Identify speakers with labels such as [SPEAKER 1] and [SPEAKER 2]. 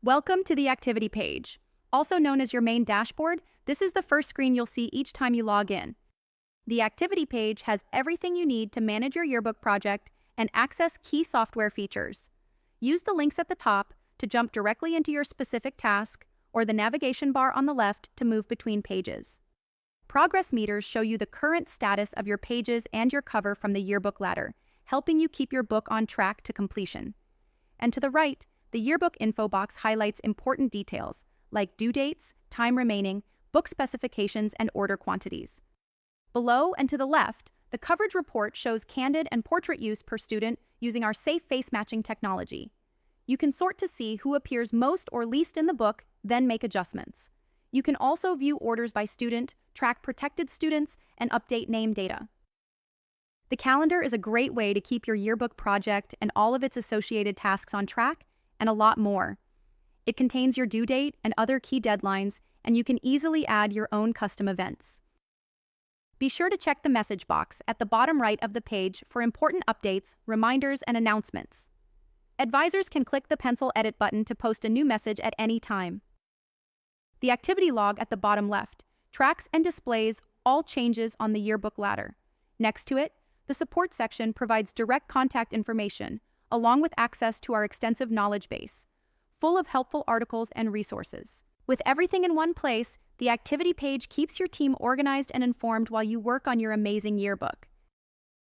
[SPEAKER 1] Welcome to the activity page. Also known as your main dashboard, this is the first screen you'll see each time you log in. The activity page has everything you need to manage your yearbook project and access key software features. Use the links at the top to jump directly into your specific task or the navigation bar on the left to move between pages. Progress meters show you the current status of your pages and your cover from the yearbook ladder, helping you keep your book on track to completion. And to the right, the yearbook info box highlights important details like due dates, time remaining, book specifications, and order quantities. Below and to the left, the coverage report shows candid and portrait use per student using our safe face matching technology. You can sort to see who appears most or least in the book, then make adjustments. You can also view orders by student, track protected students, and update name data. The calendar is a great way to keep your yearbook project and all of its associated tasks on track, and a lot more. It contains your due date and other key deadlines, and you can easily add your own custom events. Be sure to check the message box at the bottom right of the page for important updates, reminders, and announcements. Advisors can click the pencil edit button to post a new message at any time. The activity log at the bottom left tracks and displays all changes on the yearbook ladder. Next to it, the support section provides direct contact information, along with access to our extensive knowledge base, full of helpful articles and resources. With everything in one place, the activity page keeps your team organized and informed while you work on your amazing yearbook.